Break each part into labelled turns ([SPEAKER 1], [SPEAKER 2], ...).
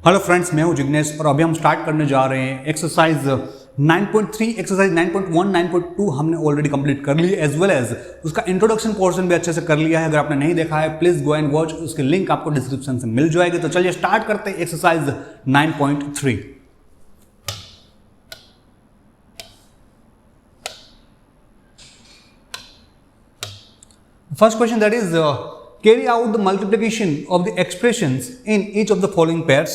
[SPEAKER 1] Hello friends, मैं हूं जिग्नेश और अभी हम स्टार्ट करने जा रहे हैं एक्सरसाइज 9.3, एक्सरसाइज 9.1, 9.2 हमने ऑलरेडी कंप्लीट कर ली एज वेल एज उसका इंट्रोडक्शन पोर्शन भी अच्छे से कर लिया है। अगर आपने नहीं देखा है प्लीज गो एंड वॉच, उसकी लिंक आपको डिस्क्रिप्शन से मिल जाएगी। तो चलिए स्टार्ट करते हैं exercise 9.3। First question, that is carry out the multiplication of the expressions in each of the following pairs.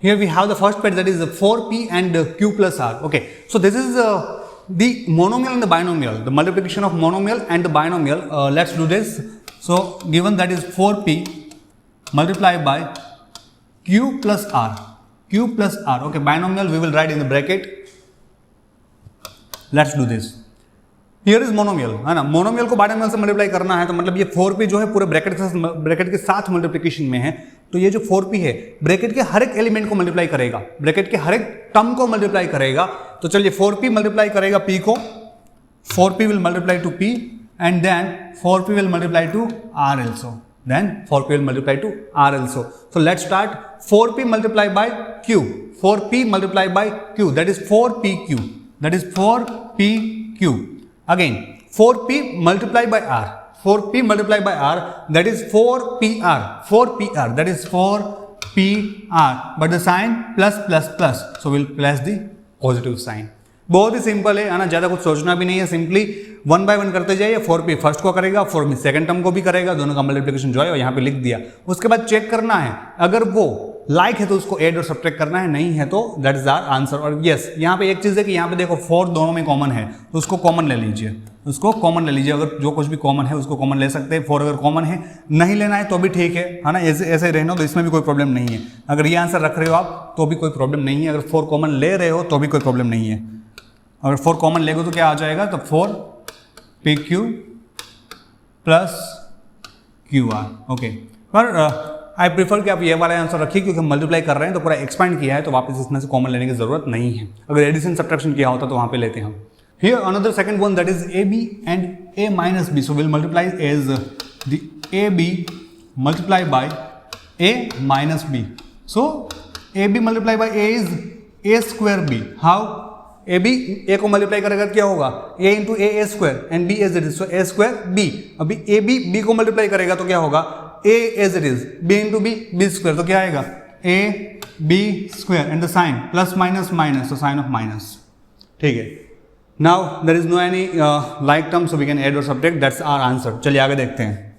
[SPEAKER 1] Here we have the first pair, that is 4p and q plus r. Okay, so this is the monomial and the binomial, the multiplication of monomial and the binomial. Let's do this. So given that is 4p multiplied by q plus r, q plus r. Okay, binomial we will write in the bracket. Let's do this. Here is monomial, है ना। Monomial को binomial से multiply करना है तो मतलब ये 4p जो है पूरे ब्रैकेट के साथ मल्टीप्लिकेशन में है। तो ये जो 4p है ब्रैकेट के हर एक एलिमेंट को मल्टीप्लाई करेगा, ब्रैकेट के हर एक टर्म को मल्टीप्लाई करेगा। तो चलिए 4p मल्टीप्लाई करेगा p को, 4p will multiply to p and then 4p will multiply to r also, then 4p will multiply to r also. So let's start. 4p multiplied by q, 4p multiplied by q, that is 4pq, that is 4pq. Again 4p multiplied by r, 4p multiplied by r, that is 4pr, 4pr, that is 4pr, but the sign plus plus plus, so we'll place the positive sign. बहुत ही simple है ना, ज़्यादा कुछ सोचना भी नहीं है। Simply 1 bye 1 करते जाइए। 4p फर्स्ट को करेगा, 4p सेकंड टर्म को भी करेगा, दोनों का मल्टीप्लिकेशन जो है यहाँ पे लिख दिया। उसके बाद चेक करना है, अगर वो लाइक है तो उसको ऐड और सब्ट्रैक्ट करना है, नहीं है तो दैट इज आवर आंसर। और यस, यहाँ पे एक चीज़ है कि यहाँ पे देखो 4 दोनों में कॉमन है तो उसको कॉमन ले लीजिए, उसको कॉमन ले लीजिए। अगर जो कुछ भी कॉमन है उसको कॉमन ले सकते हैं। 4 अगर कॉमन है, नहीं लेना है तो भी ठीक है ना, ऐसे रहना तो इसमें भी कोई प्रॉब्लम नहीं है। अगर ये आंसर रख रहे हो आप तो भी कोई प्रॉब्लम नहीं है, अगर 4 कॉमन ले रहे हो तो भी कोई प्रॉब्लम नहीं है। अगर 4 कॉमन लेगो तो क्या आ जाएगा, तो 4pq प्लस qr। ओके, पर आई प्रीफर कि आप ये वाला आंसर रखिए क्योंकि हम मल्टीप्लाई कर रहे हैं तो पूरा एक्सपांड किया है तो वापस इसमें से कॉमन लेने की जरूरत नहीं है। अगर एडिशन सब्ट्रैक्शन किया होता तो वहाँ पे लेते हैं हम। Here another second one, that is ab and a minus b, so we'll multiply as the ab multiplied by a minus b. So ab multiplied by a is a square b. How? ab a को multiply करेगा क्या होगा, a into a square and b as it is, so a square b। अभी ab b को multiply करेगा तो क्या होगा, a as it is, b into b square, तो क्या आएगा a b square and the sign plus minus minus, तो साइन ऑफ माइनस। ठीक है, now there is no any like term, so we can add और subtract, that's our answer. चलिए आगे देखते हैं।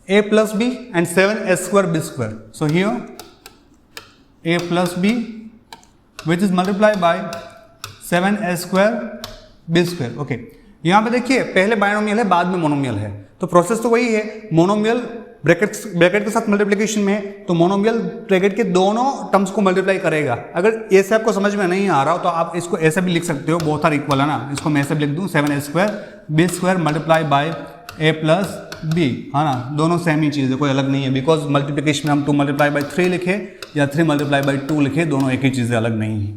[SPEAKER 1] a plus b and 7s square b square, so here a plus b which is multiplied by 7s square b square. Okay, यहाँ पे देखिए पहले binomial है बाद में मोनोमियल है, तो प्रोसेस तो वही है। मोनोमियल ब्रैकेट के साथ मल्टीप्लिकेशन में है तो मोनोमियल ब्रैकेट के दोनों टर्म्स को मल्टीप्लाई करेगा। अगर ऐसे आपको समझ में नहीं आ रहा हो तो आप इसको ऐसे भी लिख सकते हो, बोथ आर इक्वल है ना। इसको मैं ऐसे भी लिख दूँ 7s square b square multiply by a plus b, है ना, दोनों सेम ही चीज़ है, कोई अलग नहीं है। बिकॉज मल्टीप्लिकेशन में हम 2 मल्टीप्लाई बाई 3 लिखे या 3 मल्टीप्लाई बाई 2 लिखे, दोनों एक ही चीज़ें, अलग नहीं है।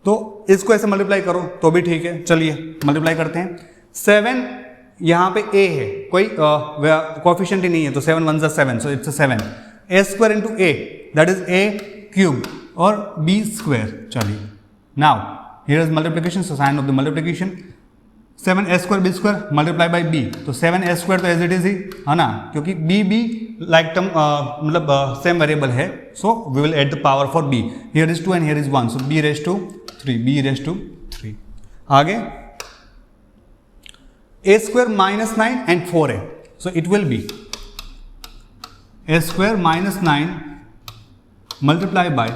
[SPEAKER 1] तो इसको ऐसे मल्टीप्लाई करो तो भी ठीक है। चलिए मल्टीप्लाई करते हैं। 7 यहाँ पे a है, कोई कोएफिशिएंट ही नहीं है, तो 7 1 ज़ा 7, so it's 7 a square into a, that is a cube और b स्क्वायर। चलिए now here is multiplication, so sine of the multiplication 7s square b square multiply by b, तो 7s स्क्वायर तो as it is he है ना, क्योंकि b like term मतलब same variable है, so we will add the power for b। Here is 2 and here is 1, so b raise to 3, b raise to 3। आगे a square minus 9 and 4a, so it will be a square minus 9 multiply by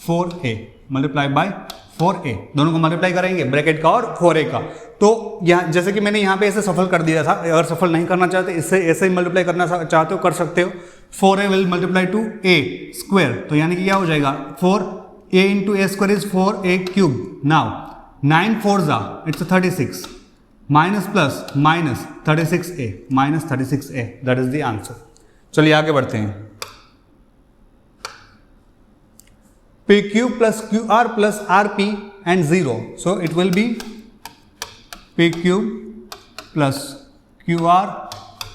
[SPEAKER 1] 4a, multiply by 4a, दोनों को multiply करेंगे bracket का और 4a का। तो यहाँ जैसे कि मैंने यहाँ पे ऐसे सफल कर दिया था, अगर सफल नहीं करना चाहते इससे ऐसे ही मल्टीप्लाई करना चाहते हो कर सकते हो। 4a will multiply to a square, तो यानी कि क्या हो जाएगा 4a into a square is 4a cube. Now 9 4 ज़ा it's 36 minus plus minus 36a, minus 36a, that is the answer. चलिए आगे बढ़ते हैं। pq plus qr plus rp and 0, so it will be pq plus qr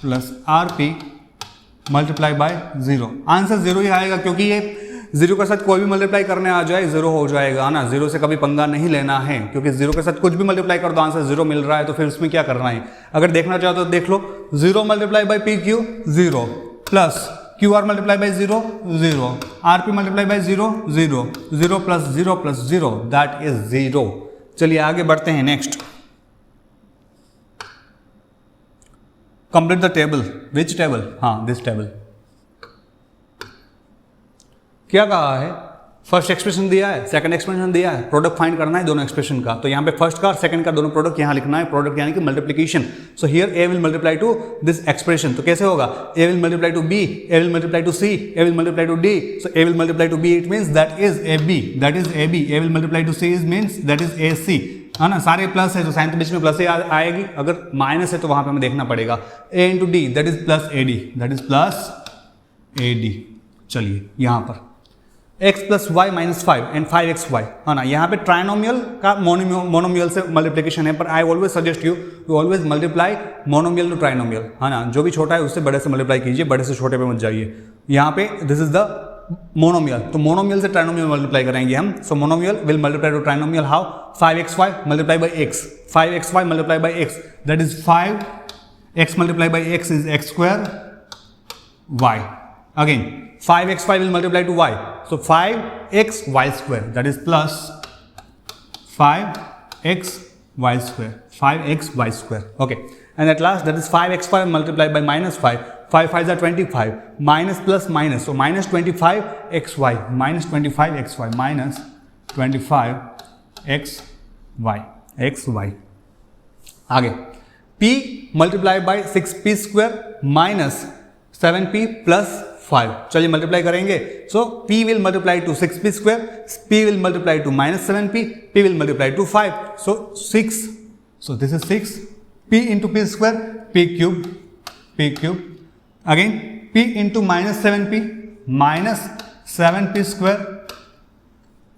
[SPEAKER 1] plus R P multiply by 0। Answer 0 ही आएगा क्योंकि ये 0 के साथ कोई भी मल्टीप्लाई करने आ जाए 0 हो जाएगा ना। 0 से कभी पंगा नहीं लेना है क्योंकि 0 के साथ कुछ भी मल्टीप्लाई कर दो आंसर 0 मिल रहा है, तो फिर उसमें क्या करना है। अगर देखना चाहो तो देख लो, 0 multiply by P Q 0 plus Q R multiply by 0 0 R P multiply by 0 0 0 plus 0 that is 0। चलिए आगे बढ़ते हैं। Next, complete the table. Which table? हाँ, दिस टेबल। क्या कहा है? फर्स्ट एक्सप्रेशन दिया है, सेकंड एक्सप्रेशन दिया है, प्रोडक्ट फाइंड करना है दोनों एक्सप्रेशन का। तो यहाँ पे फर्स्ट का और सेकंड का दोनों प्रोडक्ट यहाँ लिखना है। प्रोडक्ट यानी कि multiplication. So here A will multiply to this expression. तो कैसे होगा? A will multiply to B, A will multiply to C, A will multiply to D. So A will multiply to B, it means that is A B, that is A B. A will multiply to C is means that is A C, है ना। सारे plus है तो sign के बीच में plus ही आएगी। अगर minus है तो वहां पे हमें देखना पड़ेगा। A into D that is plus A D, that is plus A D. चलिए यहाँ पर x plus Y minus 5 and 5xy, है ना। यहाँ पे ट्राइनोमियल का मोनोमियल से मल्टीप्लिकेशन है, पर I always suggest you to always multiply monomial to trinomial, है ना। जो भी छोटा है उससे बड़े से मल्टीप्लाई कीजिए, बड़े से छोटे पे मत जाइए। यहाँ पे दिस इज द मोनोमियल, तो मोनोमियल से ट्राइनोमियल मल्टीप्लाई करेंगे हम। So monomial will multiply to trinomial how? 5xy multiply by x, 5xy multiply by x, that is 5x multiply by x is x square y। Again 5xy will multiply to y, so 5xy square, that is plus 5xy square, 5xy square, okay. And at last that is 5xy multiplied by minus 5, 5 5s are 25, minus plus minus, so minus 25xy, minus 25xy, minus 25xy, xy. आगे p multiplied by 6p square minus 7p plus 5। चलिए multiply करेंगे। सो p will multiply to 6p square, p will multiply to minus 7p, p will multiply to 5, so 6, so this is 6, p into P square, p cube, again p into minus 7p, minus 7p square,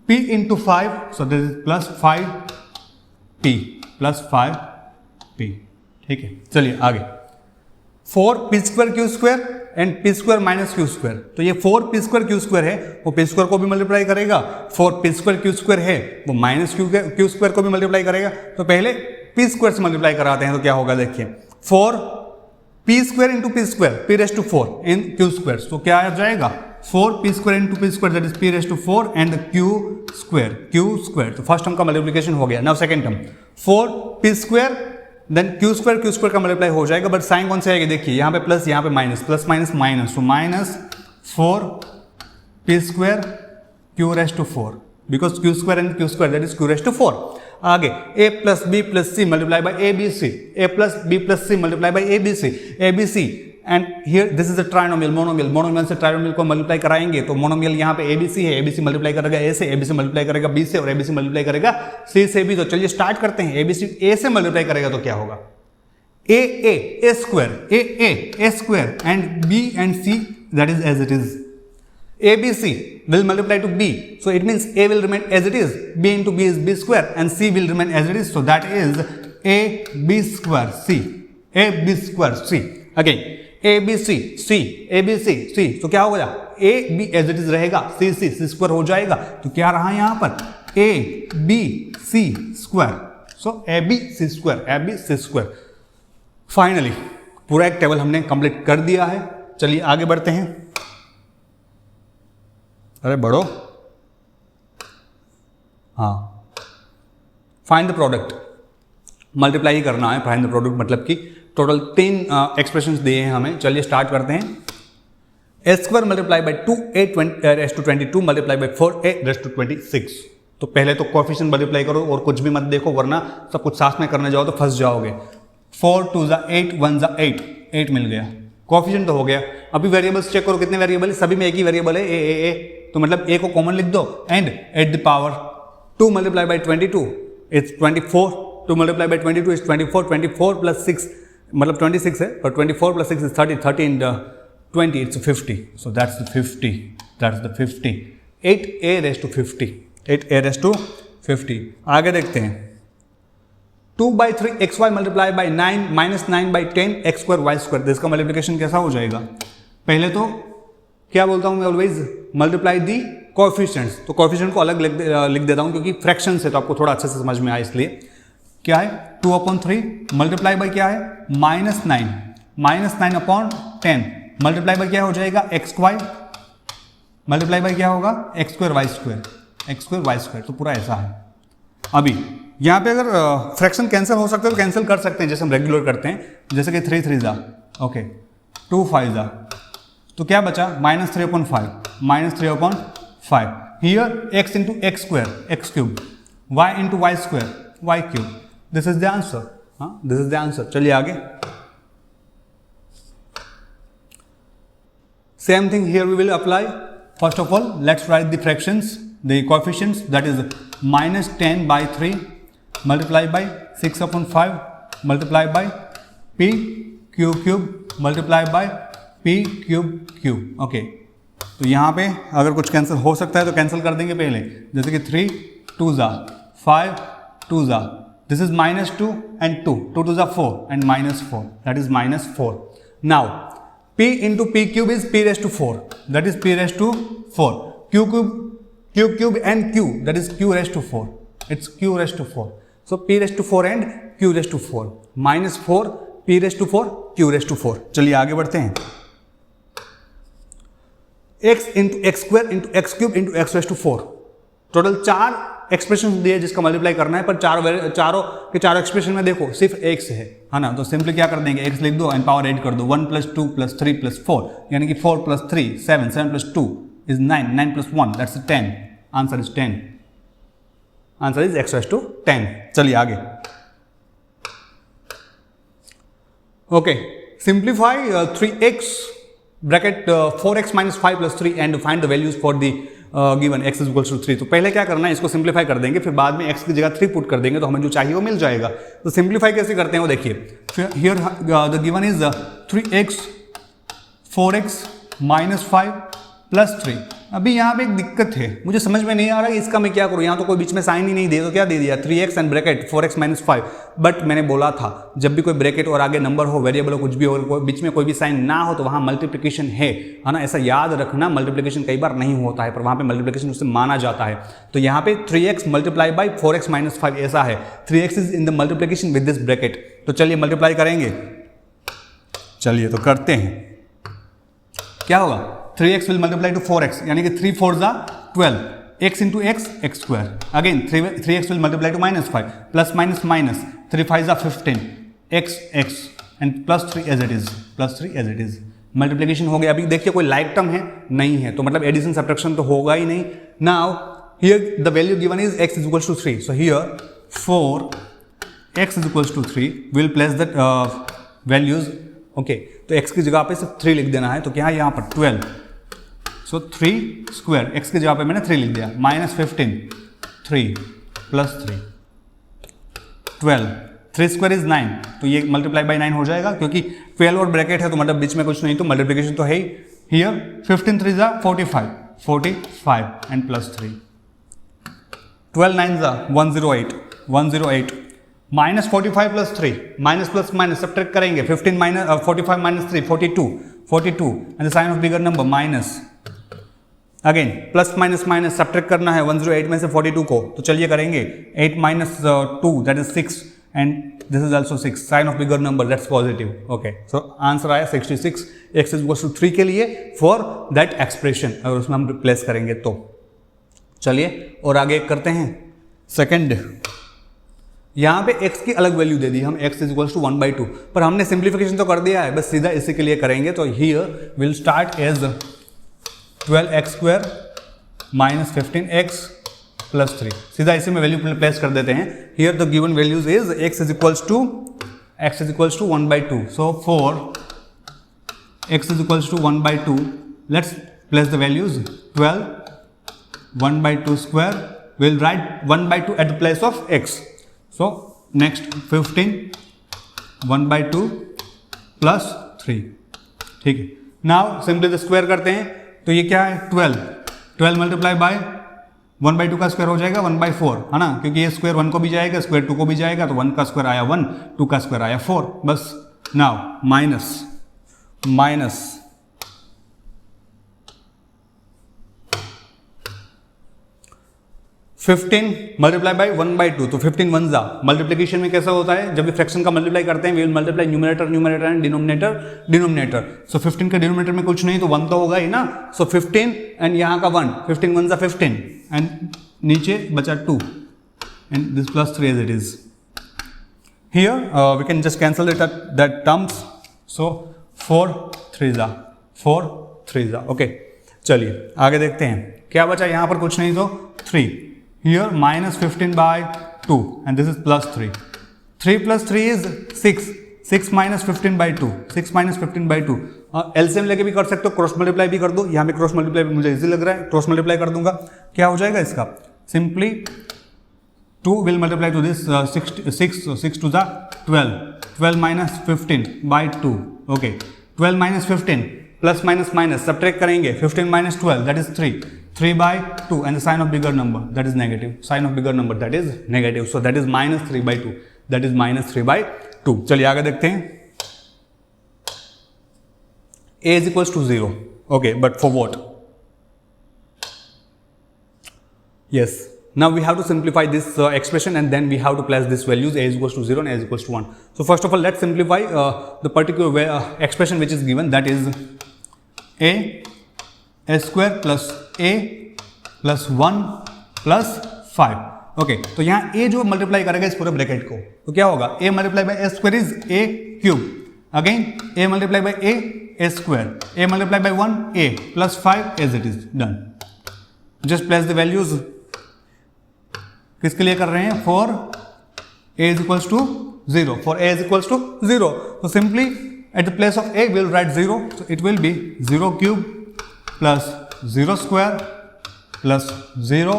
[SPEAKER 1] p into 5, so this is plus 5p, plus 5p। ठीक है, चलिए आगे। 4p square Q square and P square minus Q square. तो ये 4p square Q square है, वो P square को भी मल्टीप्लाई करेगा। 4p स्क्वायर क्यू स्क्वायर है, वो माइनस क्यू स्क्वायर को भी मल्टीप्लाई करेगा। तो पहले पी स्क्वायर से मल्टीप्लाई कराते हैं तो क्या होगा देखिए। 4p square into P square, P raise to 4 in Q square, तो क्या आ जाएगा 4p square into P square, that is P raise to 4 and Q square. तो फर्स्ट टर्म का मल्टीप्लिकेशन हो गया। Now second term 4p square then Q square का multiply हो जाएगा, बट साइन कौन से आएगा देखिए, यहाँ पे प्लस, यहाँ पे माइनस, प्लस माइनस माइनस, तो minus 4p square Q raise to 4, because Q square and Q square that is Q raise to 4। आगे a plus B plus C multiply by ABC, a plus B plus C multiply by ABC and here this is a trinomial, monomial से trinomial को multiply कराएंगे। तो monomial यहाँ पे ABC है, ABC multiply करेगा A से, ABC मल्टीप्लाई करेगा B से, और ABC मल्टीप्लाई करेगा C से भी। तो चलिए स्टार्ट करते हैं। ABC A से मल्टीप्लाई करेगा तो क्या होगा, A square and B and C that is as it is. ABC will multiply to B, so it means A will remain as it is, B into B is B square and C will remain as it is, so that is AB square C, AB square C। Again ABC C, तो क्या होगा, A B as it is रहेगा, C square हो जाएगा। तो क्या रहा यहाँ पर ABC square, so ABC square। Finally पूरा एक टेबल हमने कंप्लीट कर दिया है। चलिए आगे बढ़ते हैं। अरे बढ़ो, हाँ, फाइंड द प्रोडक्ट, मल्टीप्लाई ही करना है। फाइंड द प्रोडक्ट मतलब कि टोटल 3 एक्सप्रेशंस दिए हैं हमें। चलिए स्टार्ट करते हैं। a square multiply by 2a raise to 22 multiply by 4a raise to 26। तो पहले तो कोएफिशिएंट मल्टीप्लाई करो और कुछ भी मत देखो, वरना सब कुछ साथ में करने जाओ तो फंस जाओगे। 4 2 ज़ा 8 1 ज़ा 8 मिल गया। कोएफिशिएंट तो हो गया। अभी वेरिएबल्स चेक करो कितने वेरिएबल है, सभी में एक ही वेरिएबल है ए। तो मतलब a को कॉमन लिख दो and at the power 2 multiply by 22 it's 24, 2 multiply by 22 is 24 plus 6 मतलब 26 है, पर 24 plus 6 is 30 in 20 it's 50, so that's the 50 8a raise to 50 आगे देखते हैं। 2/3 xy multiply by 9 minus 9/10 x square Y square. इसका मल्टीप्लिकेशन कैसा हो जाएगा? पहले तो क्या बोलता हूँ मैं ऑलवेज, मल्टीप्लाई दी कोएफिशिएंट्स। तो कोएफिशिएंट को अलग लिख देता हूँ क्योंकि फ्रैक्शन से तो आपको थोड़ा अच्छे से समझ में आए, इसलिए क्या है 2/3 मल्टीप्लाई बाई क्या है -9 -9/10 मल्टीप्लाई बाई क्या हो जाएगा xy मल्टीप्लाई बाई क्या होगा x स्क्वायर वाई स्क्वायर। तो पूरा ऐसा है। अभी यहाँ पे अगर फ्रैक्शन कैंसिल हो सकते हैं तो कैंसिल कर सकते हैं, जैसे हम रेगुलर करते हैं, जैसे कि 3 3 जा ओके 2 5 जा, तो क्या बचा -3/5 -3/5 here x into X square x cube y into Y square y cube. This is the answer. हाँ, दिस इज द आंसर। चलिए आगे। Same thing here we will apply. First of all let's write the fractions, the coefficients, that is -10/3 multiplied by 6/5 multiplied by p cube multiplied by p cube. Okay, तो यहाँ पे अगर कुछ cancel हो सकता है तो कैंसिल कर देंगे पहले, जैसे कि 3 2 जा 5 2 जा, दिस इज -2 and 2 2 जा 4 and -4, that is -4. Now p into p cube is p raised to 4, that is p raised to 4. q cube and q, that is q raised to 4, it's q raised to 4. So p raised to 4 and q raised to 4, -4 p raised to 4 q raised to 4. चलिए आगे बढ़ते हैं। x into X square into X cube into X raised to 4, total 4 expression दिए जिसका multiply करना है, पर चारों के चारों एक्सप्रेशन में देखो सिर्फ x है ना, तो सिंपली क्या कर देंगे, x लिख दो एंड पावर ऐड कर दो, 1 + 2 + 3 + 4, यानी कि 4 + 3 7 7 + 2 is 9 9 + 1 that's 10, answer is 10, answer is x raised to 10। चलिए आगे। Okay, simplify 3x bracket 4x - 5 + 3 and find the values for the given x = 3। तो पहले क्या करना है, इसको सिंप्लीफाई कर देंगे, फिर बाद में x की जगह 3 पुट कर देंगे तो हमें जो चाहिए वो मिल जाएगा। तो सिंप्लीफाई कैसे करते हैं वो देखिए। Here the given is 3x 4x - 5 + 3। अभी यहाँ पे एक दिक्कत है, मुझे समझ में नहीं आ रहा है इसका मैं क्या करूँ। यहाँ तो कोई बीच में साइन ही नहीं दे, तो क्या दे दिया 3x and bracket 4x - 5। But मैंने बोला था जब भी कोई ब्रैकेट और आगे नंबर हो, वेरिएबल हो, कुछ भी हो, बीच में कोई भी साइन ना हो तो वहाँ मल्टीप्लिकेशन है ना, ऐसा याद रखना। मल्टीप्लिकेशन कई बार नहीं होता है पर वहाँ पे मल्टीप्लिकेशन उससे माना जाता है। तो यहाँ पे 3x मल्टीप्लाई बाई 4x - 5 ऐसा है, 3x is in the multiplication with this bracket. तो चलिए मल्टीप्लाई करेंगे, चलिए तो करते हैं। क्या होगा, 3x will multiply to 4x, यानी कि 3 4 जा 12, x into x x square, again 3x will multiply to -5, plus minus minus 3 5 जा 15, x x and +3 as it is, multiplication हो गया। अभी देखिए कोई लाइक टर्म है नहीं है, तो मतलब एडिशन सब्ट्रैक्शन तो होगा ही नहीं। Now here the value given is x = 3, so here 4x = 3 will place the values. Okay, तो x की जगह पे सिर्फ 3 लिख देना है, तो क्या है यहाँ पर 12, सो 3 स्क्वायर, x की जगह पे मैंने 3 लिख दिया, -15 3 + 3 12, 3 स्क्वायर इज 9, तो ये मल्टीप्लाई बाई 9 हो जाएगा क्योंकि 12 और ब्रैकेट है तो मतलब बीच में कुछ नहीं, तो मल्टीप्लिकेशन तो है ही। हियर 15 3 जा 45 एंड +3, 12 9 जा 108 -45 + 3 माइनस प्लस माइनस सब्ट्रैक्ट करेंगे, 15 45 - 3 42 and the sign of bigger number minus, again plus minus minus subtract करना है 108 में से 42 को, तो चलिए करेंगे। 8 - 2 that is 6 and this is also 6, sign of bigger number that's positive. Okay, so answer आया 66, x = 3 के लिए फॉर दैट एक्सप्रेशन, अगर उसमें हम रिप्लेस करेंगे तो। चलिए और आगे करते हैं। सेकेंड, यहाँ पे x की अलग वैल्यू दे दी हम, x = 1/2, पर हमने सिंप्लीफिकेशन तो कर दिया है, बस सीधा इसी के लिए करेंगे। तो here will start as 12x² - 15x + 3, सीधा इसी में वैल्यू प्लेस कर देते हैं। Here the given values is x = 1/2, so 4x = 1/2, let's place the values. 12 1/2 square, will right 1/2 at the place of x, so next 15 1/2 + 3, ठीक है। नाउ सिंपली द स्क्वायर करते हैं, तो ये क्या है 12 मल्टीप्लाई बाय 1/2 का स्क्वायर हो जाएगा 1/4, है ना, क्योंकि ये स्क्वायर 1 को भी जाएगा, स्क्वायर 2 को भी जाएगा, तो 1 का स्क्वायर आया 1, 2 का स्क्वायर आया 4, बस। नाउ माइनस 15 मल्टीप्लाई बाई 1/2, तो 15 वन जा। मल्टीप्लीकेशन में कैसा होता है, जब भी फ्रैक्शन का मल्टीप्लाई करते हैं, we will multiply numerator and denominator. So 15 के डिनोमिनेटर में कुछ नहीं तो 1 तो होगा ही ना, सो 15 एंड यहाँ का 1, 15 वन जा 15 एंड नीचे बचा 2 and this plus 3 as it is. Here we can just cancel that terms, so 4 3 जा। ओके, चलिए आगे देखते हैं क्या बचा। यहाँ पर कुछ नहीं तो 3, here minus 15/2 and this is plus 3. 3 plus 3 is 6. 6 minus 15/2. 6 minus 15/2. LCM लेके भी कर सकते हो, क्रॉस मल्टीप्लाई भी कर दो। यहाँ पे क्रॉस मल्टीप्लाई मुझे इजी लग रहा है, क्रॉस मल्टीप्लाई कर दूंगा। क्या हो जाएगा इसका? Simply 2 will multiply to this 6 to the 12. 12 minus 15/2. Okay. 12 minus 15 plus minus minus subtract करेंगे, 15 minus 12 that is 3/2 and the sign of bigger number that is negative, sign of bigger number that is negative, so that is minus 3/2, that is minus 3/2। चलिए आगे देखते हैं। a is equals to 0, okay, but for what? Yes, now we have to simplify this expression and then we have to place these values, a is equals to 0 and a is equals to 1. So first of all let's simplify the particular expression which is given, that is a square plus a plus 1 plus 5। Okay, तो यहाँ a जो multiply करेगा इस पूरे bracket को, तो क्या होगा? a multiply by a square is a cube, again a multiply by a square, a multiply by 1 a plus 5 as it is done. Just place the values, किसके लिए कर रहे हैं? For a is equals to 0, for a is equals to 0, तो simply at the place of a we will write 0, so it will be 0 cube plus 0 square plus 0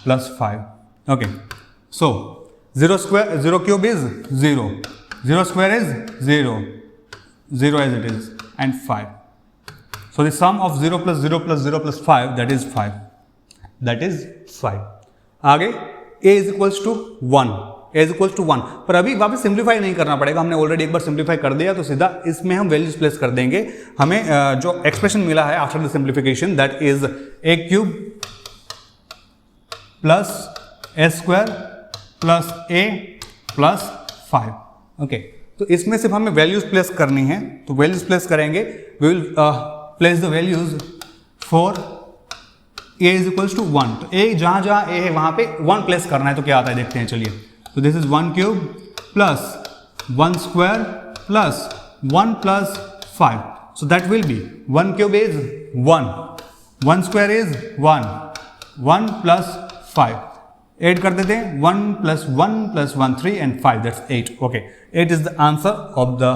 [SPEAKER 1] plus 5. Okay, so 0 cube is 0, 0 square is 0, 0 as it is, and 5. So the sum of 0 plus 0 plus 0 plus 5, that is 5, that is 5। आगे a is equals to 1, a is equals to 1, पर अभी वापस simplify नहीं करना पड़ेगा, हमने already एक बार simplify कर दिया, तो सीधा इसमें हम वैल्यूज प्लेस कर देंगे। हमें जो एक्सप्रेशन मिला है after the simplification, that is a cube plus a square plus a plus 5। Okay, तो इसमें सिर्फ हमें वैल्यूज प्लेस करनी है, तो वैल्यूज प्लेस करेंगे। We will place the values for a is equals to 1, तो a जहां जहां a है वहां पे 1 प्लेस करना है, तो क्या आता है देखते हैं। चलिए, so this is 1 cube plus 1 square plus 1 plus 5, so that will be 1 cube is 1, 1 square is 1, 1 plus 5, add कर देते हैं, 1 plus 1 plus 1 3 and 5, that's 8। okay, 8 is the answer of the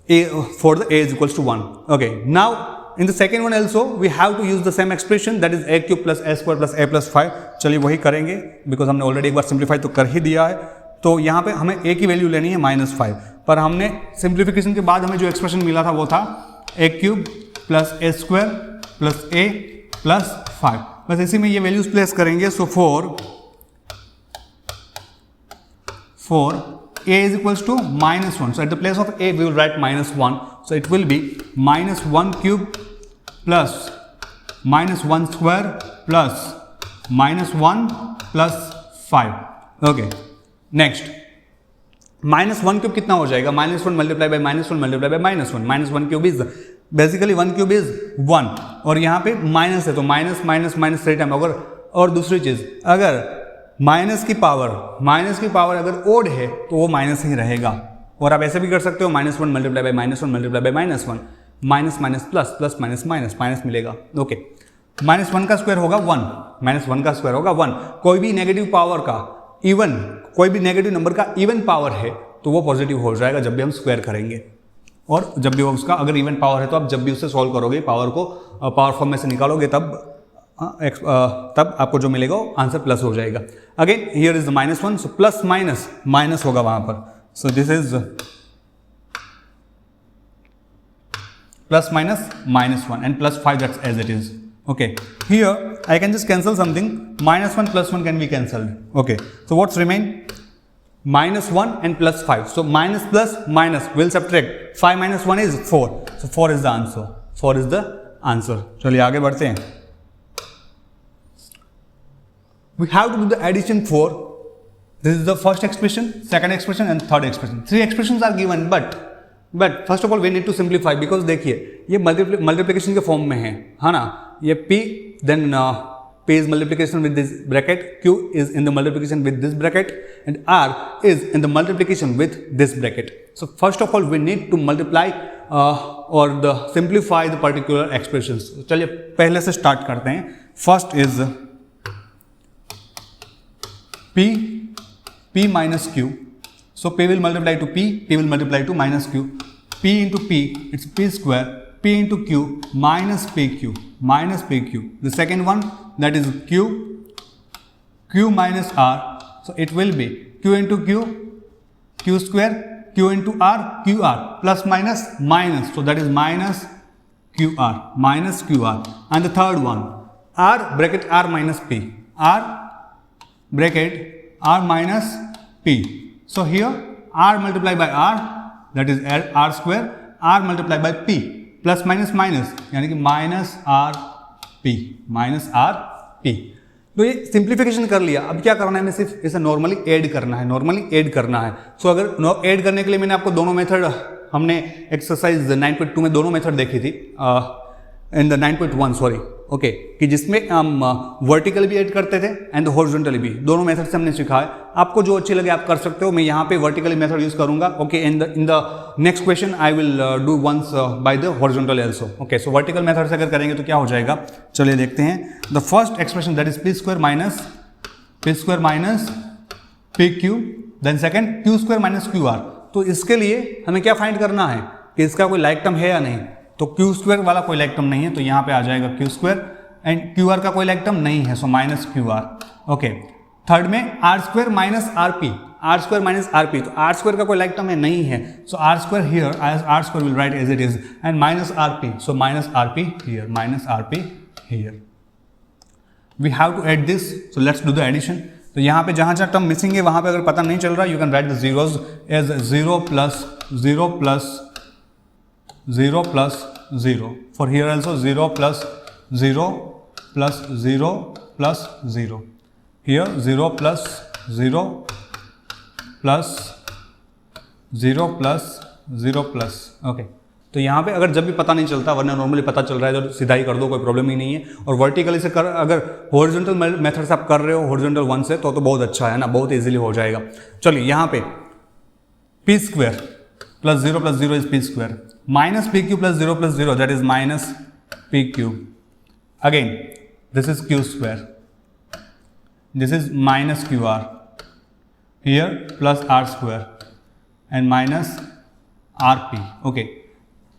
[SPEAKER 1] a, for the a is equals to 1। okay, now in the second one also we have to use the same expression, that is a cube plus a square plus a plus 5। चलिए वही करेंगे, because हमने already एक बार simplify तो कर ही दिया है। तो यहाँ पे हमें a की वैल्यू लेनी है -5, पर हमने सिंप्लीफिकेशन के बाद हमें जो एक्सप्रेशन मिला था वो था a cube plus a square plus a plus 5, बस इसी में ये वैल्यूज प्लेस करेंगे। So for a is equals to -1, so at the place of a we will write -1, so it will be -1 cube plus -1 square plus -1 plus 5। Okay, next -1 cube कितना हो जाएगा? -1 multiply by -1 multiply by -1, -1 cube is basically 1 cube is 1, और यहाँ पे minus है तो minus minus minus 3 time. अगर और दूसरी चीज, अगर माइनस की पावर अगर ओड है तो वो माइनस ही रहेगा, और आप ऐसे भी कर सकते हो -1 multiply by -1 multiply by -1, minus minus plus, plus minus minus, minus मिलेगा। ओके, -1 का स्क्वायर होगा 1, -1 का स्क्वायर होगा 1। कोई भी नेगेटिव पावर का इवन, कोई भी नेगेटिव नंबर का इवन पावर है तो वो पॉजिटिव हो जाएगा जब भी हम स्क्वायर करेंगे, और जब भी उसका अगर इवन पावर है तो आप जब भी उससे सॉल्व करोगे, पावर को पावर फॉर्म में से निकालोगे, तब आपको जो मिलेगा वो आंसर प्लस हो जाएगा। Again here is the -1, so plus minus minus होगा वहां पर, so this is plus minus -1 and plus 5, that's as it is। okay, here I can just cancel something. -1 + 1 can be cancelled. Okay, so what's remain? -1 and +5. So minus plus minus will subtract. 5 - 1 is 4. So 4 is the answer. 4 is the answer. चलिए आगे बढ़ते हैं. We have to do the addition for this is the first expression, second expression and third expression. 3 expressions are given, but first of all we need to simplify because देखिए ये multiplication के form में है ना. ये P then P is multiplication with this bracket, Q is in the multiplication with this bracket and R is in the multiplication with this bracket. So first of all we need to multiply or the simplify the particular expressions. चलिए पहले से start करते हैं. First is P minus Q. So P will multiply to P will multiply to minus Q. P into P, it's P square. P into Q minus PQ. The second one, that is Q minus R. So it will be Q into Q square, Q into R, QR, plus minus. So that is minus QR. And the third one, R bracket R minus P. R bracket R minus P. So here R multiplied by R, that is R square, R multiplied by P, plus minus यानी कि minus RP. तो ये simplification कर लिया. अब क्या करना है, हमें सिर्फ इसे नॉर्मली ऐड करना है. सो अगर ऐड करने के लिए मैंने आपको दोनों मेथड, हमने एक्सरसाइज 9.2 में दोनों मेथड देखी थी, इन द 9.1 सॉरी, ओके, कि जिसमें हम वर्टिकल भी ऐड करते थे एंड हॉरिजॉन्टली भी. दोनों मेथड से हमने सीखा है. आपको जो अच्छी लगे आप कर सकते हो. मैं यहाँ पे वर्टिकली मेथड यूज करूंगा. Okay, in the next question I will do once by the horizontal also. Okay, so vertical method से अगर करेंगे तो क्या हो जाएगा, चलिए देखते हैं. The first expression that is p square minus pq, then second q square minus qr. तो इसके लिए हमें क्या फाइंड करना है कि इसका कोई लाइक टर्म है या नहीं. तो क्यू स्क्वायर वाला कोई लाइक टर्म नहीं है, तो यहाँ पे आ जाएगा Q square and Q R का कोई लाइक टर्म नहीं है, so minus Q R. Okay, third में R square minus R P, तो आर स्क्वायर का कोई लाइक टर्म है नहीं है, so R square here, R square will write as it is and minus R P, so minus R P here. We have to add this, so let's do the addition. तो यहाँ पे जहाँ term missing है वहाँ पे अगर पता नहीं चल रहा, you can write the zeros as 0 plus 0. For here also 0 plus 0 plus 0 plus 0. Here 0 plus 0 plus 0 plus 0 plus. Okay. तो यहाँ पे अगर जब भी पता नहीं चलता, वरना नॉर्मली पता चल रहा है तो सीधा ही कर दो, कोई प्रॉब्लम ही नहीं है. और वर्टिकली से अगर हॉरिजॉन्टल मेथड से आप कर रहे हो, हॉरिजॉन्टल 1 से, तो बहुत अच्छा है ना, बहुत इजीली हो जाएगा. चलिए यहाँ पे p square plus 0 is p square, minus pq plus 0, that is minus pq. Again, this is q square, this is minus qr, here plus r square and minus rp. Okay,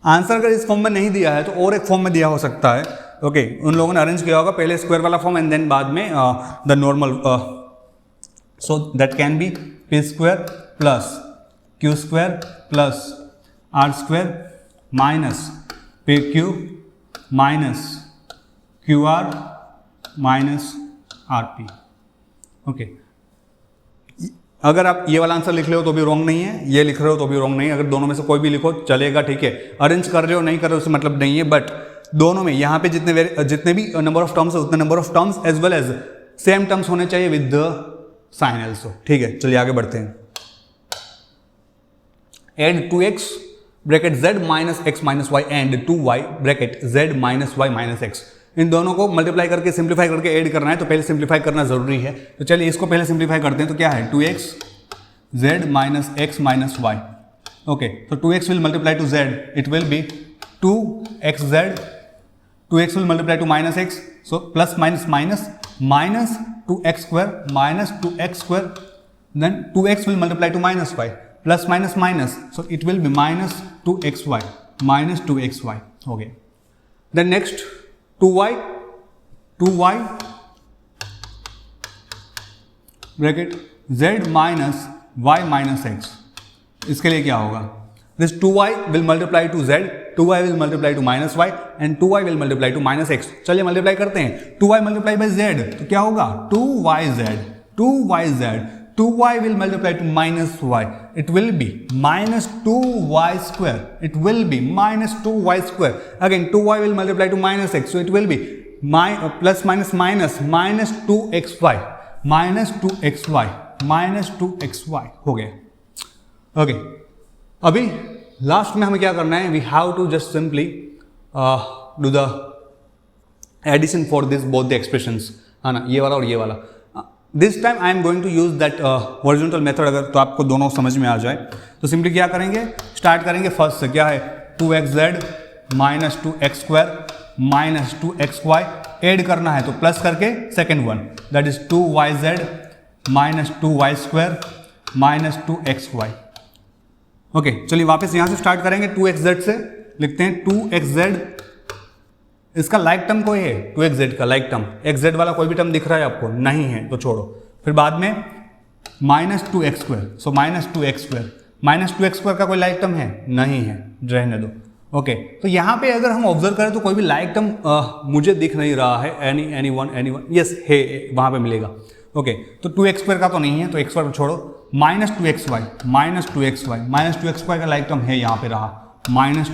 [SPEAKER 1] answer अगर इस form में नहीं दिया है तो और एक form में दिया हो सकता है. ओके, उन लोगों ने अरेंज किया होगा पहले स्क्वायर वाला फॉर्म एंड देन बाद में the normal. So that can be p square plus q square plus r square minus pq minus qr minus rp. Okay, अगर आप ये वाला आंसर लिख रहे हो तो भी रॉन्ग नहीं है, ये लिख रहे हो तो भी रॉन्ग नहीं है. अगर दोनों में से कोई भी लिखो चलेगा, ठीक है. अरेंज कर रहे हो नहीं कर रहे हो उससे मतलब नहीं है, बट दोनों में यहाँ पे जितने भी नंबर ऑफ टर्म्स है उतने number of terms as well as same terms होने चाहिए विद द साइन ऑल्सो. ठीक है, चलिए आगे बढ़ते हैं. Add 2x bracket z minus x minus y and 2y bracket z minus y minus x. इन दोनों को मल्टीप्लाई करके सिंप्लीफाई करके ऐड करना है, तो पहले सिंप्लीफाई करना जरूरी है. तो चलिए इसको पहले सिंप्लीफाई करते हैं. तो क्या है 2x z minus x minus y. Okay, तो 2x will multiply to z, it will be 2xz. 2x will multiply to minus x, so plus minus minus minus 2x square minus 2x square, then 2x will multiply to minus y, plus minus minus, so it will be minus 2xy minus 2xy. हो गया. Then next 2y bracket z minus y minus x. इसके लिए क्या होगा, this 2y will multiply to z 2y will multiply to minus y and 2y will multiply to minus x. चलिए multiply करते हैं, 2y multiply by z तो क्या होगा 2yz, 2y will multiply to minus y, it will be minus 2y square, it will be minus 2y square, again 2y will multiply to minus x, so it will be plus minus minus minus 2xy, minus 2xy हो गया। Okay अभी last में हमें क्या करना है, we have to just simply do the addition for this both the expressions, है ना, ये वाला और ये वाला। This time I am going to use that horizontal method, अगर तो आपको दोनों समझ में आ जाए तो सिंपली क्या करेंगे, स्टार्ट करेंगे फर्स्ट से, क्या है 2xz minus 2x square minus 2xy, add करना है तो प्लस करके second one, that is 2yz minus 2y square minus 2xy। Okay चलिए वापस यहाँ से स्टार्ट करेंगे, 2xz से लिखते हैं 2xz, इसका लाइक टर्म कोई है 2xz का लाइक टर्म, xz वाला कोई भी टर्म दिख रहा है आपको, नहीं है तो छोड़ो, फिर बाद में minus 2x square, so minus 2x square, minus 2x square का कोई लाइक टर्म है, नहीं है, रहने दो। ओके तो यहाँ पे अगर हम ऑब्जर्व करें तो कोई भी लाइक टर्म मुझे दिख नहीं रहा है, एनी वन यस है, वहाँ पे मिलेगा। ओके तो 2x स्क्वायर का तो नहीं है, तो x स्क्वायर छोड़ो, माइनस 2xy, माइनस 2xy का लाइक टर्म है, यहाँ पे रहा minus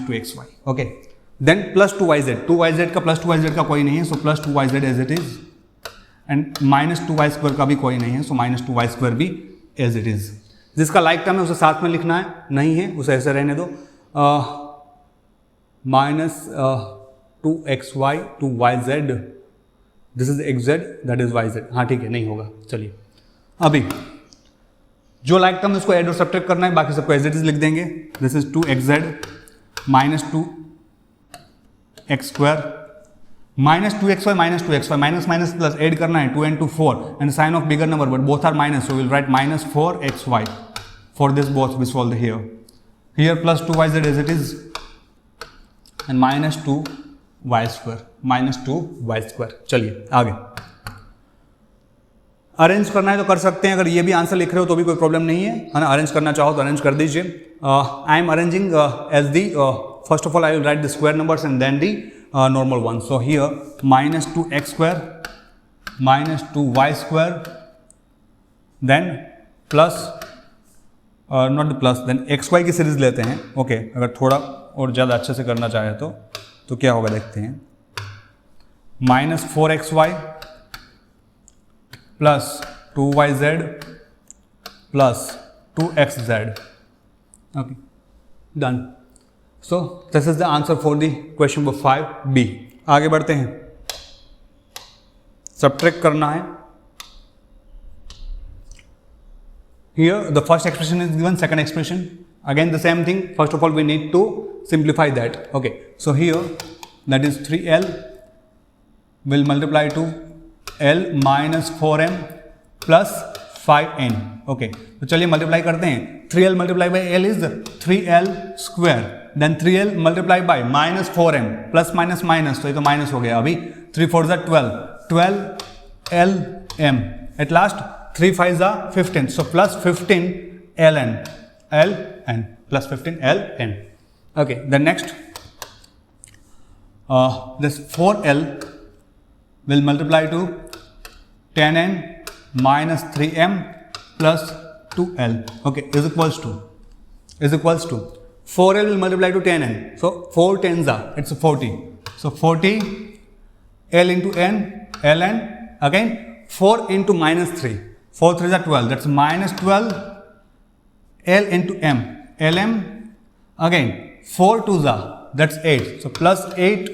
[SPEAKER 1] 2xy, okay then plus 2yz का प्लस 2yz का कोई नहीं है, so plus 2yz as it is, and minus 2y square का भी कोई नहीं है, सो माइनस 2y स्क्वायर भी एज इट इज। जिसका लाइक टर्म है उसे साथ में लिखना है, नहीं है उसे ऐसे रहने दो, minus 2xy to yz, this is xz that is yz, हाँ ठीक है, नहीं होगा। चलिए अभी जो लाइक टर्म उसको ऐड और सब्ट्रैक्ट करना है, बाकी सबको एज इट इज लिख देंगे, this is 2xz minus 2x square minus 2xy minus minus plus, add करना है 2 and 2 4 and sign of bigger number but both are minus, so will write minus 4xy for this both we solve here plus 2yz as it is and minus 2y square. चलिए आगे arrange करना है तो कर सकते हैं, अगर ये भी आंसर लिख रहे हो तो भी कोई प्रॉब्लम नहीं है ना, अरेंज करना चाहो तो अरेंज कर दीजिए। I am arranging as the, first of all I will write the square numbers and then the normal one. So here minus 2x square minus 2y square then plus not the plus then xy की series लेते हैं। Okay अगर थोड़ा और ज़्यादा अच्छे से करना चाहे तो क्या होगा देखते हैं, minus 4xy plus 2yz plus 2xz। Okay done. So this is the answer for the question number 5B। आगे बढ़ते हैं, सब्ट्रैक्ट करना है। Here the first expression is given, second expression again the same thing. First of all we need to simplify that. Okay, so here that is 3l will multiply to l minus 4m plus 5n. Okay, तो चलिए multiply करते हैं। 3l multiplied by l is 3l square, then 3l multiplied by minus 4m plus minus minus, तो ये तो minus हो गया अभी, 3 4 जा 12 lm at last 3 5 जा 15, so plus 15 ln plus 15 ln. Okay, the next this 4l will multiply to 10n minus 3m plus 2l. Okay, is equals to 4l will multiply to 10n, so 4 tens are, it's 40, so 40 l into n ln, again 4 into minus 3, 4 3s are 12, that's minus 12 l into m lm, again 4 2s are, that's 8, so plus 8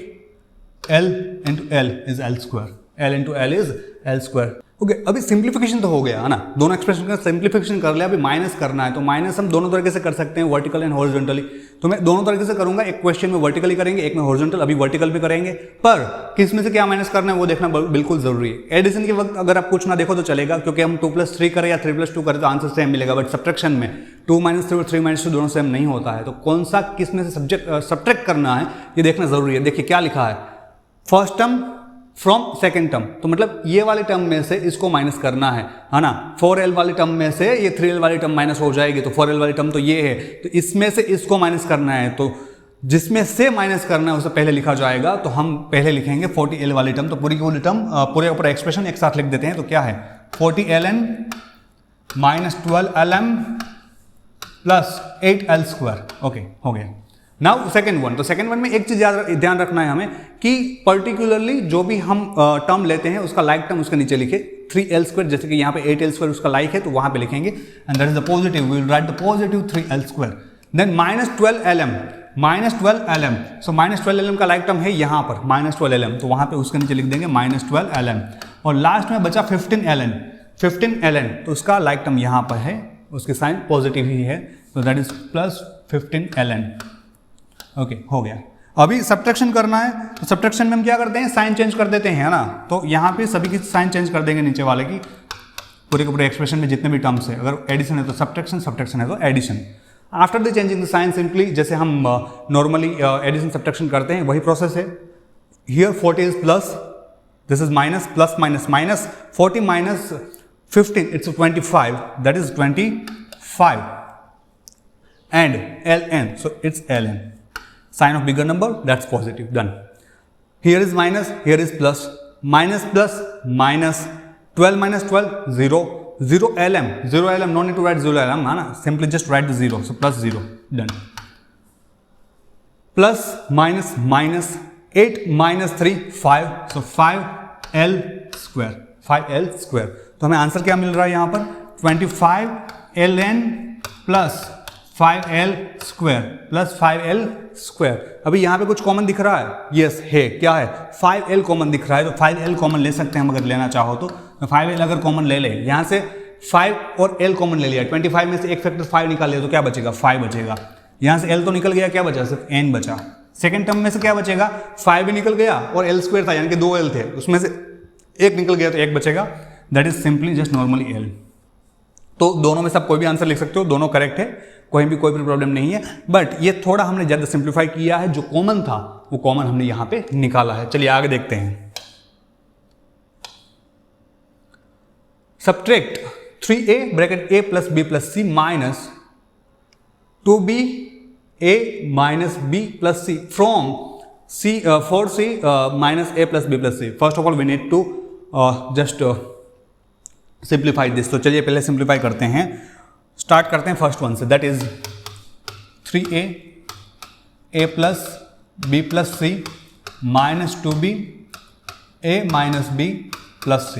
[SPEAKER 1] l into l is l square, l into l is l square. Okay अभी simplification तो हो गया है ना, दोनों expression का simplification कर लिया, अभी माइनस करना है, तो माइनस हम दोनों तरीके से कर सकते हैं, वर्टिकल एंड हॉरिजॉन्टली। तो मैं दोनों तरीके से करूंगा, एक क्वेश्चन में वर्टिकली करेंगे, एक में हॉरिजॉन्टल, अभी वर्टिकल भी करेंगे, पर किस में से क्या माइनस करना है वो देखना बिल्कुल जरूरी है। एडिशन के वक्त अगर आप कुछ ना देखो तो चलेगा, क्योंकि हम 2+3 करें या 3+2 करें तो आंसर सेम मिलेगा, बट सब्ट्रैक्शन में 2 - 3 और 3 - 2 दोनों सेम नहीं होता है, तो कौन सा किस में से सब्ट्रैक्ट करना है ये देखना जरूरी है। देखिए क्या लिखा है, first term from second term, तो मतलब ये वाले टर्म में से इसको माइनस करना है ना। 4l वाले टर्म में से ये 3l वाली टर्म माइनस हो जाएगी, तो 4l वाली टर्म तो ये है, तो इसमें से इसको माइनस करना है, तो जिसमें से माइनस करना है उसे पहले लिखा जाएगा, तो हम पहले लिखेंगे 40l वाली टर्म। तो पूरी की पूरी टर्म पूरे एक्सप्रेशन एक साथ लिख देते हैं। तो क्या है 40ln minus 12lm plus 8l square. Okay, हो गया। नाउ सेकेंड वन, तो सेकेंड वन में एक चीज ध्यान रखना है हमें कि पर्टिकुलरली जो भी हम टर्म लेते हैं उसका लाइक टर्म उसके नीचे लिखे 3l स्क्वायर, जैसे कि यहाँ पे 8l स्क्वायर उसका लाइक है तो वहां पे लिखेंगे, and that is the positive, we will write the positive 3l square. Then minus 12lm, so minus 12lm का लाइक टर्म है यहाँ पर माइनस 12lm, तो वहां पे उसके नीचे लिख देंगे माइनस 12lm। और लास्ट में बचा 15ln, तो उसका लाइक टर्म यहाँ पर है, उसके साइन पॉजिटिव ही है, तो that is plus 15ln। Okay, हो गया। अभी सब्ट्रैक्शन करना है, तो सब्ट्रैक्शन में हम क्या करते हैं, साइन चेंज कर देते हैं, है ना। तो यहाँ पे सभी की साइन चेंज कर देंगे नीचे वाले की, पूरे के पूरे एक्सप्रेशन में जितने भी टर्म्स है, अगर एडिशन है तो सब्ट्रैक्शन, सब्ट्रैक्शन है तो addition. After the changing the sign simply जैसे हम नॉर्मली एडिशन सब्ट्रैक्शन करते हैं वही प्रोसेस है। Here 40 is plus, this is minus, plus minus minus, 40 minus 15 it's 25, that is 25, and ln, so it's ln, sign of bigger number, that's positive, done. Here is minus, here is plus, minus plus minus, 12 minus 12 0, 0 lm, no need to write 0 lm, है ना, simply just write the 0, so plus 0, done. Plus minus minus, 8 minus 3 5, so 5l square, तो हमें answer क्या मिल रहा है यहाँ पर 25 ln plus 5l square plus 5l square. अभी यहाँ पे कुछ कॉमन दिख रहा है, यस है, क्या है 5l कॉमन दिख रहा है, तो 5l कॉमन ले सकते हैं हम अगर लेना चाहो तो 5l अगर कॉमन ले ले, यहाँ से 5 और l कॉमन ले लिया, 25 में से एक फैक्टर 5 निकाल लिया तो क्या बचेगा 5 बचेगा, यहाँ से l तो निकल गया, क्या बचा सिर्फ n बचा। सेकेंड टर्म में से क्या बचेगा 5 भी निकल गया और l स्क्वायर था यानी कि 2l थे, उसमें से एक निकल गया तो एक बचेगा, that is simply just normally l। तो दोनों में सब कोई भी आंसर लिख सकते हो, दोनों करेक्ट है, कोई भी प्रॉब्लम नहीं है, बट ये थोड़ा हमने ज़्यादा सिंप्लीफाई किया है, जो कॉमन था वो कॉमन हमने यहाँ पे निकाला है। चलिए आगे देखते हैं। Subtract 3a bracket a plus b plus c minus 2b a minus b plus c from c 4c minus a plus b plus c। First of all we need to just simplify this, तो चलिए पहले simplify करते हैं। Start करते हैं first one से, that is 3a a plus b plus c minus 2b a minus b plus c।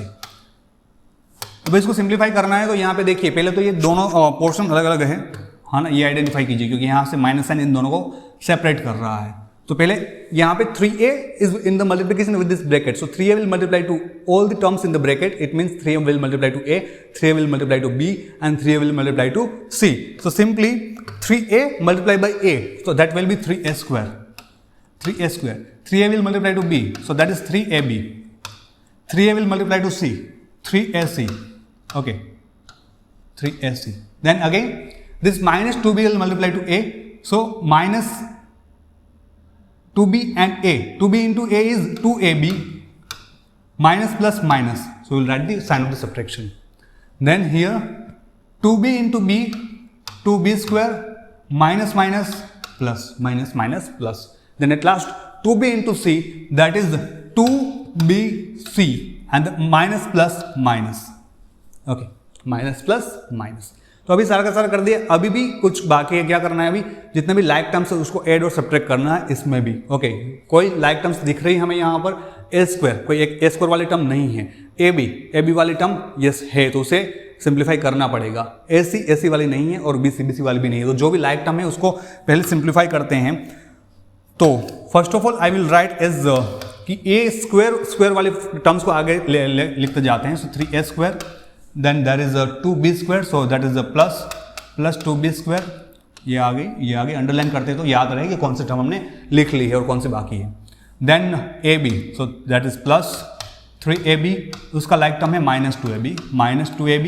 [SPEAKER 1] अब इसको सिंप्लीफाई करना है तो यहाँ पे देखिए पहले तो ये दोनों पोर्शन अलग अलग है, हाँ ना, ये आइडेंटिफाई कीजिए क्योंकि यहाँ से माइनस साइन इन दोनों को सेपरेट कर रहा है। तो पहले यहाँ पे 3a is in the multiplication with this bracket, so 3a will multiply to all the terms in the bracket, it means 3a will multiply to a, 3a will multiply to b and 3a will multiply to c. So simply 3a multiplied by a, so that will be 3a square, 3a will multiply to b, so that is 3ab, 3a will multiply to c, 3ac, okay, 3ac. Then again this minus 2b will multiply to a, so minus 2b and a, 2b into a is 2ab, minus plus minus, so we will write the sign of the subtraction. Then here 2b into b, 2b square, minus minus plus, minus minus plus. Then at last 2b into c, that is 2bc, and the minus plus minus, okay, minus plus minus. तो अभी सारा का सारा कर दिया, अभी भी कुछ बाकी है, क्या करना है अभी जितने भी लाइक टर्म्स है उसको ऐड और सब्ट्रैक्ट करना है इसमें भी। ओके, कोई लाइक टर्म्स दिख रही है हमें यहाँ पर ए स्क्वायर, कोई एक ए स्क्वायर वाली टर्म नहीं है, ए बी वाली टर्म यस है तो उसे सिंप्लीफाई करना पड़ेगा, ए सी वाली नहीं है और बी सी वाली भी नहीं है, तो जो भी लाइक टर्म है उसको पहले सिंप्लीफाई करते हैं। तो first of all I will write as कि ए स्क्वायर वाले टर्म्स को आगे लिखते जाते हैं, सो 3a square, then there is a 2b square, so that is a plus 2b square, ये आ गई अंडरलाइन करते तो याद रहे कि कौन से टर्म हमने लिख ली है और कौन से बाकी है। then ab, so that is plus 3ab, उसका लाइक टर्म है minus 2ab,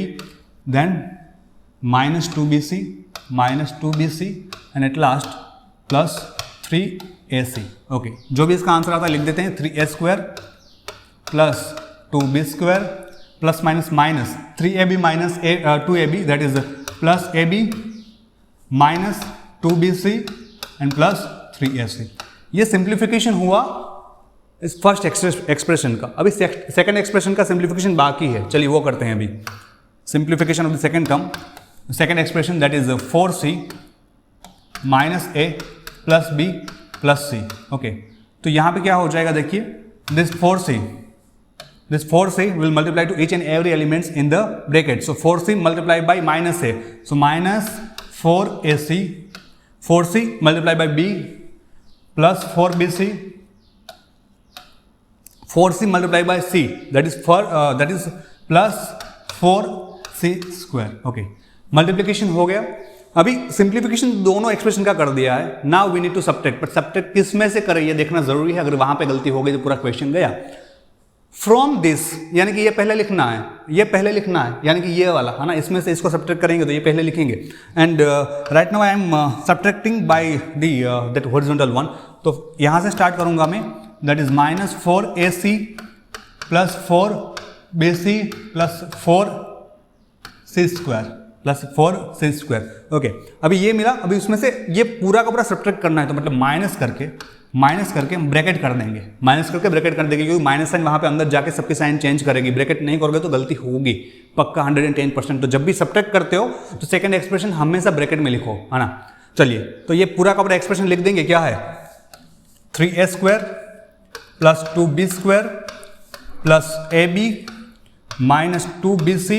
[SPEAKER 1] then minus 2bc and at last plus 3ac। Okay, जो भी इसका आंसर आता है लिख देते हैं, 3a square plus 2b square plus minus minus 3ab minus 2ab that is plus ab minus 2bc and plus 3ac। ये simplification हुआ इस फर्स्ट एक्सप्रेशन का। अभी सेकंड एक्सप्रेशन का सिंप्लीफिकेशन बाकी है, चलिए वो करते हैं। अभी simplification of the second term, second expression that is 4c minus a plus b plus c। Okay, तो यहाँ पे क्या हो जाएगा, देखिए this 4c will multiply to each and every elements in the bracket. So 4c multiplied by minus a, so minus 4ac, 4c multiplied by b plus 4bc, 4c multiplied by c that is plus 4c square। Okay, multiplication हो गया। अभी simplification दोनों expression का कर दिया है। Now we need to subtract, but subtract किस में से करें ये देखना जरूरी है। अगर वहां पे गलती हो गई तो पूरा क्वेश्चन गया। फ्रॉम दिस यानी कि ये पहले लिखना है, ये पहले लिखना है, यानी कि ये वाला है ना, इसमें से इसको सब्ट्रैक्ट करेंगे तो ये पहले लिखेंगे। And right now I am subtracting by that horizontal one. तो यहां से स्टार्ट करूंगा मैं, that is minus 4ac plus 4bc plus 4c square plus 4c square. Okay, अभी ये मिला। अभी उसमें से ये पूरा का पूरा सब्ट्रैक्ट करना है, तो मतलब माइनस करके हम ब्रैकेट कर देंगे, माइनस करके ब्रैकेट कर देंगे, क्योंकि माइनस साइन वहाँ पे अंदर जाके सबकी साइन चेंज करेगी। ब्रैकेट नहीं करोगे तो गलती होगी पक्का 110%। तो जब भी सब्ट्रैक्ट करते हो तो सेकंड एक्सप्रेशन हमेशा ब्रैकेट में लिखो, है ना। चलिए, तो ये पूरा का पूरा एक्सप्रेशन लिख देंगे। क्या है, 3a square plus 2b square plus ab minus 2bc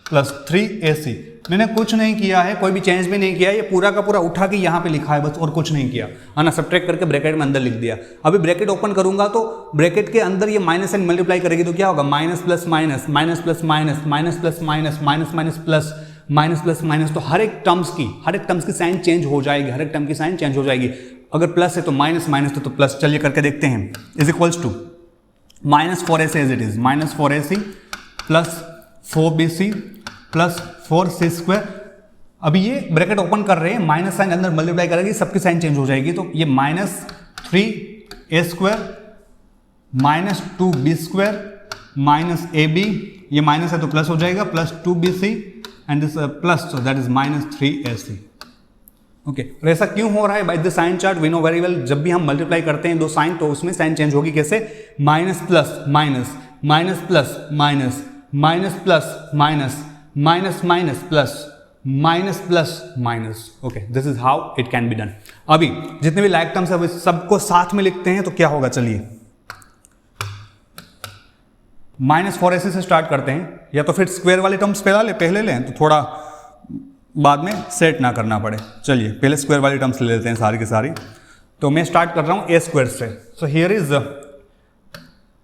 [SPEAKER 1] plus 3ac। मैंने कुछ नहीं किया है, कोई भी चेंज भी नहीं किया, ये पूरा का पूरा उठा के यहाँ पे लिखा है बस, और कुछ नहीं किया, है ना। सब्ट्रैक्ट करके ब्रैकेट में अंदर लिख दिया। अभी ब्रैकेट ओपन करूंगा तो ब्रैकेट के अंदर ये माइनस एंड मल्टीप्लाई करेगी तो क्या होगा, minus plus minus, minus plus minus, minus plus minus, minus minus plus, minus plus minus. तो हर एक टर्म्स की साइन चेंज हो जाएगी, हर एक टर्म की साइन चेंज हो जाएगी। अगर प्लस है तो माइनस, माइनस तो प्लस। चलिए करके देखते हैं। Is equals to minus 4ac as it is, minus 4ac plus 4bc plus 4c square. अभी ये ब्रैकेट ओपन कर रहे हैं, माइनस साइन अंदर मल्टीप्लाई करेगी, सबकी साइन चेंज हो जाएगी। तो ये minus 3a square minus 2b square minus ab, ये माइनस है तो प्लस हो जाएगा, plus 2bc and this plus, so that is minus 3ac। Okay, और ऐसा क्यों हो रहा है, by the sign chart we know very well. जब भी हम मल्टीप्लाई करते हैं दो साइन तो उसमें साइन चेंज होगी। कैसे, minus plus minus, minus plus minus, minus plus minus, minus minus plus, minus plus minus. Okay, this is how it can be done. अभी जितने भी लाइक टर्म्स है सबको साथ में लिखते हैं तो क्या होगा, चलिए माइनस 4ac से स्टार्ट करते हैं, या तो फिर स्क्वायर वाले टर्म्स पहले लें तो थोड़ा बाद में सेट ना करना पड़े। चलिए पहले स्क्वायर वाली टर्म्स ले लेते हैं सारी की सारी। तो मैं स्टार्ट कर रहा हूँ a स्क्वायर से। So here is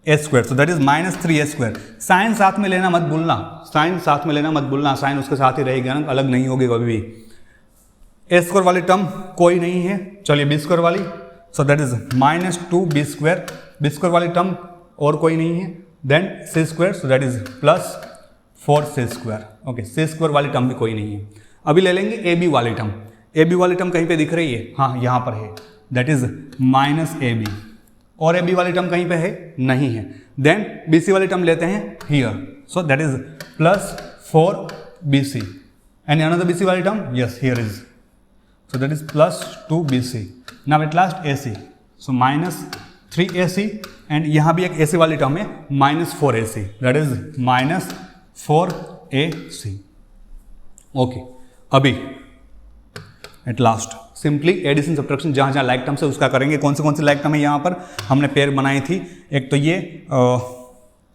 [SPEAKER 1] a square, so that is minus 3a square. Sign साथ में लेना मत भूलना, साइन साथ में लेना मत भूलना, साइन उसके साथ ही रहेगी ना, अलग नहीं होगी कभी भी। a स्क्वायर वाली टर्म कोई नहीं है, चलिए b स्क्वायर वाली, so that is minus 2b square. b square वाली टर्म और कोई नहीं है, then c square, so that is plus 4c square. Okay, c square वाली टर्म भी कोई नहीं है। अभी ले लेंगे ab वाली टर्म। ab वाली टर्म कहीं पे दिख रही है, हाँ यहाँ पर है, दैट इज माइनस ab। और ab वाली टर्म कहीं पे है, नहीं है। देन bc वाली टर्म लेते हैं here, so that is plus 4bc and another bc वाली term, yes here is, so that is plus 2bc। Now at last ac, so minus 3ac and यहाँ भी एक ac वाली टर्म है, minus 4ac, that is minus 4ac। Okay, अभी at last simply addition subtraction, जहाँ जहाँ like terms है उसका करेंगे। कौन से लाइक टर्म है यहाँ पर हमने पेयर बनाई थी, एक तो ये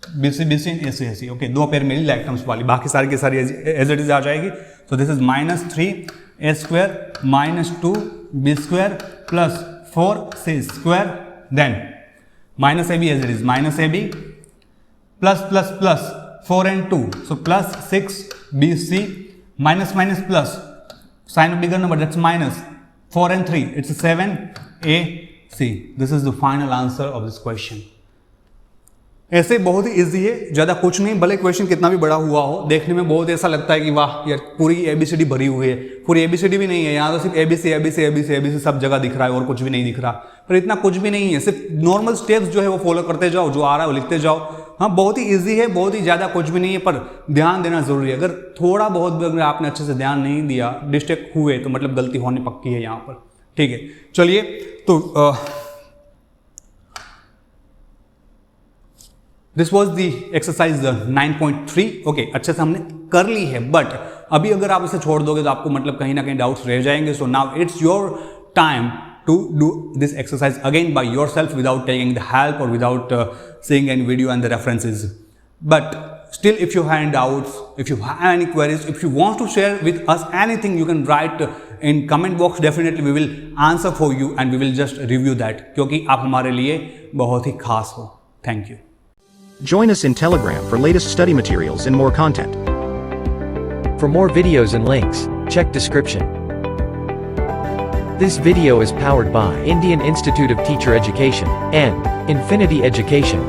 [SPEAKER 1] BC एंड AC। ओके, दो पेयर मिली लाइक टर्म्स वाली, बाकी सारी की सारी एज इट इज आ जाएगी। तो this is minus 3a square minus 2b square plus 4c square, then minus ab as it is, minus ab plus plus plus 4 and 2, so plus 6bc minus minus plus sign of bigger number, that's minus 4 and 3, it's 7ac. This is the final answer of this question. ऐसे बहुत ही easy है, ज़्यादा कुछ नहीं, भले question कितना भी बड़ा हुआ हो, देखने में बहुत ऐसा लगता है कि वाह यार पूरी ABCD भरी हुई है, पूरी ABCD भी नहीं है, यहाँ तो सिर्फ ABC ABC ABC ABC सब जगह दिख रहा है और कुछ भी नहीं दिख रहा, पर इतना कुछ भी नहीं है, सिर्फ नॉर्मल स्टेप्स जो है वो फॉलो करते जाओ, जो आ रहा है वो लिखते जाओ। हाँ बहुत ही ईजी है, बहुत ही ज़्यादा कुछ भी नहीं है, पर ध्यान देना जरूरी है। अगर थोड़ा बहुत भी अगर आपने अच्छे से ध्यान नहीं दिया, डिस्ट्रैक्ट हुए, तो मतलब गलती होनी पक्की है यहाँ पर। ठीक है, चलिए तो this was the exercise 9.3। Okay, अच्छे से हमने कर ली है, बट अभी अगर आप इसे छोड़ दोगे तो आपको मतलब कहीं ना कहीं डाउट्स रह जाएंगे। So now it's your time to do this exercise again by yourself without taking the help or without seeing any video and the references. But still, if you have any doubts, if you have any queries, if you want to share with us anything, you can write in comment box. Definitely we will answer for you and we will just review that, क्योंकि आप हमारे लिए बहुत ही खास हो। Thank you.
[SPEAKER 2] Join us in Telegram for latest study materials and more content.
[SPEAKER 3] For more videos and links, check description. This video is powered by Indian Institute of Teacher Education and Infinity Education.